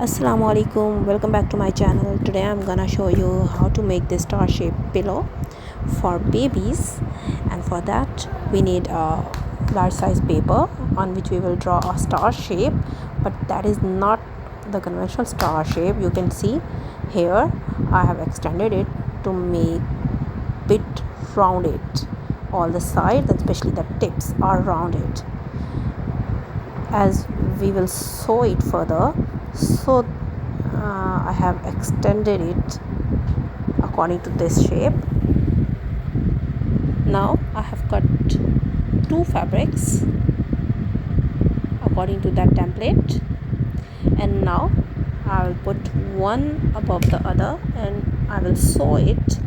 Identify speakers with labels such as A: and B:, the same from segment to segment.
A: Assalamu alaikum, welcome back to my channel. Today I'm gonna show you how to make this star shaped pillow for babies, and for that we need a large size paper on which we will draw a star shape, but that is not the conventional star shape. You can see here I have extended it to make bit rounded. All the sides, especially the tips, are rounded. As we will sew it further, so I have extended it according to this shape. Now I have cut two fabrics according to that template, and now I will put one above the other and I will sew it,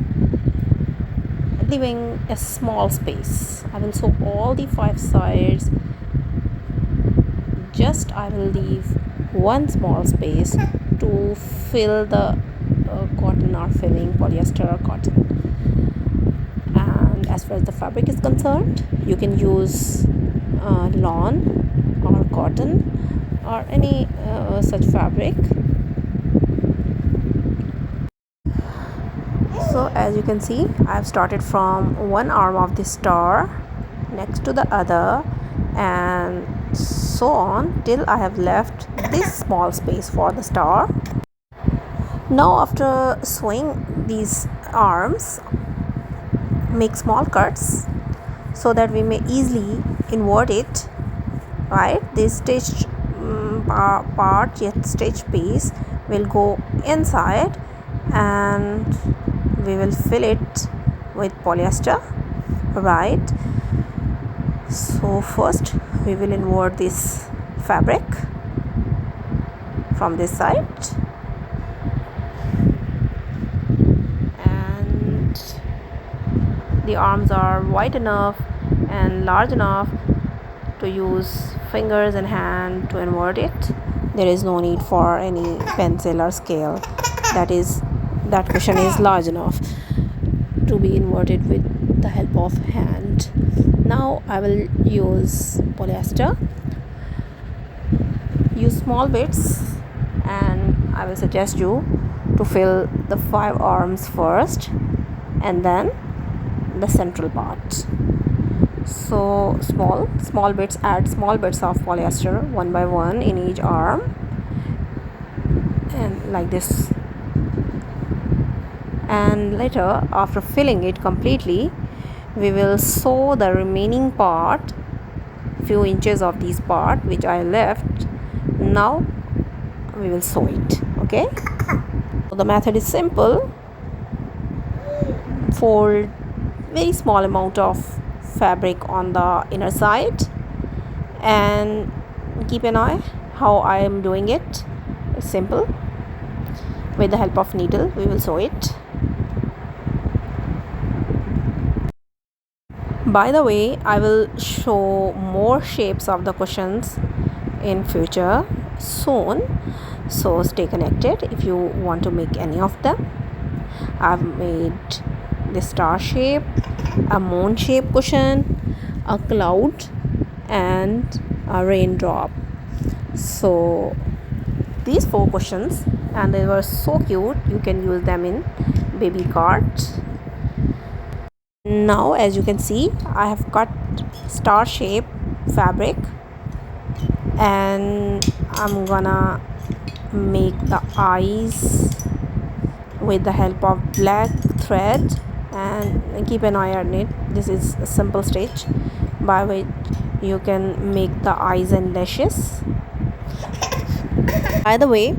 A: leaving a small space. I will sew all the five sides, just I will leave one small space to fill the cotton or filling, polyester or cotton. And as far as the fabric is concerned, you can use lawn or cotton or any such fabric. So as you can see, I have started from one arm of the star next to the other, and so on till I have left this small space for the star. Now after sewing these arms, make small cuts so that we may easily invert it. Right, this stitched part, yet stitch piece, will go inside and we will fill it with polyester. Right, so first we will invert this fabric from this side, and the arms are wide enough and large enough to use fingers and hand to invert it. There is no need for any pencil or scale. That cushion is large enough to be inverted with the help of hand. Now I will use polyester. Use small bits, and I will suggest you to fill the 5 arms first and then the central part. So small bits, add small bits of polyester one by one in each arm, and like this. And later, after filling it completely, we will sew the remaining part, few inches of this part which I left. Now we will sew it. Okay, so the method is simple. Fold very small amount of fabric on the inner side and keep an eye how I am doing it. It's simple. With the help of needle we will sew it. By the way, I will show more shapes of the cushions in future soon, so stay connected if you want to make any of them. I've made the star shape, a moon shape cushion, a cloud, and a raindrop. So these 4 cushions, and they were so cute, you can use them in baby cart. Now as you can see, I have cut star shape fabric, and I'm gonna make the eyes with the help of black thread, and keep an eye on it. This is a simple stitch by which you can make the eyes and lashes. By the way,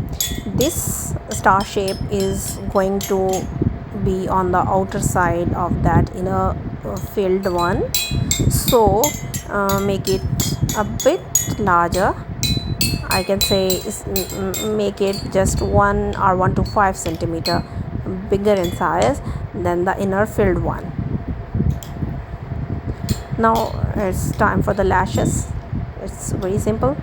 A: this star shape is going to be on the outer side of that inner filled one, so make it a bit larger. I can say make it just 1 or 1 to 5 centimeter bigger in size than the inner filled one. Now it's time for the lashes. It's very simple.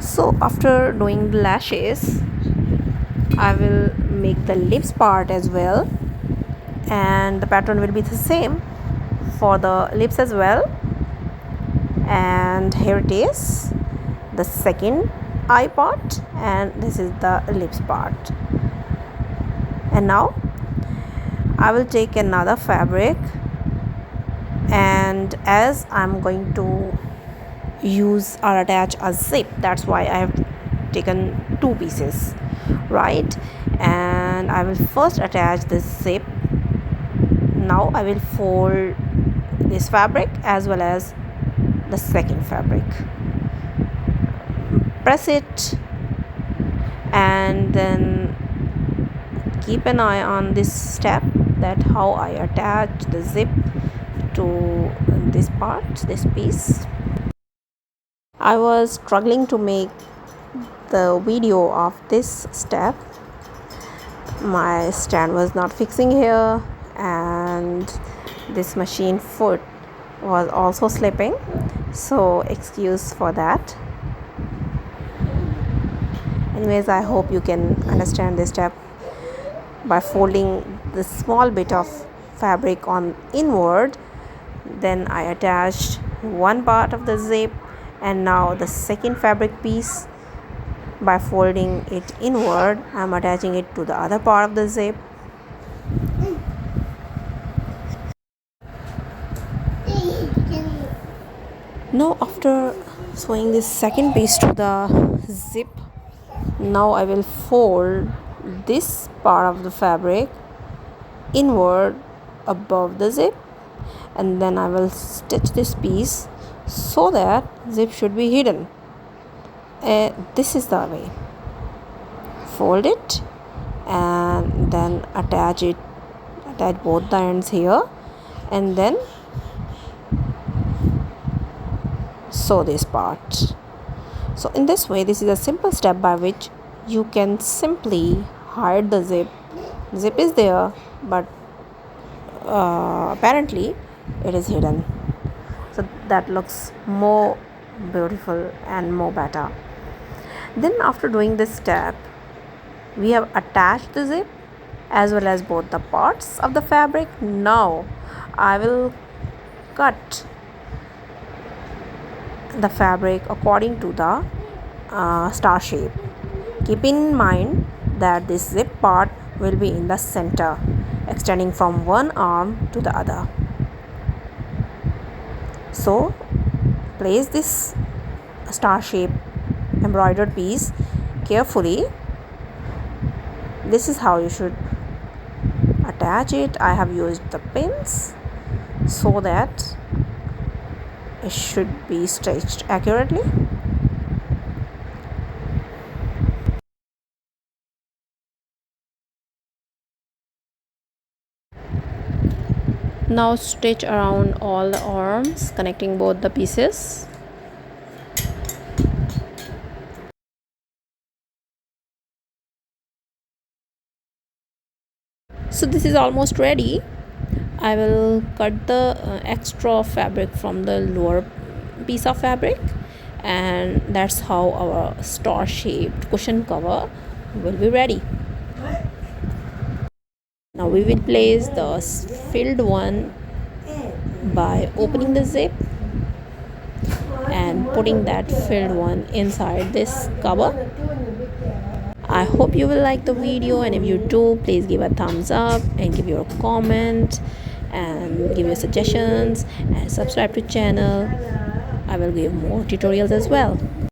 A: So after doing the lashes, I will make the lips part as well, and the pattern will be the same for the lips as well. And here it is, the second eye part, and this is the lips part. And now I will take another fabric, and as I'm going to use or attach a zip, that's why I have taken two pieces, right? And I will first attach this zip. Now I will fold this fabric as well as the second fabric, press it, and then keep an eye on this step, that how I attach the zip to this part, this piece. I was struggling to make the video of this step. My stand was not fixing here, and this machine foot was also slipping, so excuse for that. Anyways, I hope you can understand this step. By folding the small bit of fabric on inward, then I attached one part of the zip, and now the second fabric piece, by folding it inward, I'm attaching it to the other part of the zip. Now after sewing this second piece to the zip, now I will fold this part of the fabric inward above the zip, and then I will stitch this piece so that zip should be hidden. This is the way. Fold it and then attach both the ends here, and then sew this part. So in this way, this is a simple step by which you can simply hide the zip. Zip is there, but apparently it is hidden, so that looks more beautiful and more better. Then after doing this step, we have attached the zip as well as both the parts of the fabric. Now I will cut the fabric according to the star shape. Keep in mind that this zip part will be in the center, extending from one arm to the other. So place this star shape embroidered piece carefully. This is how you should attach it. I have used the pins so that it should be stitched accurately. Now stitch around all the arms, connecting both the pieces. So this is almost ready. I will cut the extra fabric from the lower piece of fabric, and that's how our star shaped cushion cover will be ready. Now we will place the filled one by opening the zip and putting that filled one inside this cover. I hope you will like the video, and if you do, please give a thumbs up and give your comment and give your suggestions and subscribe to channel. I will give more tutorials as well.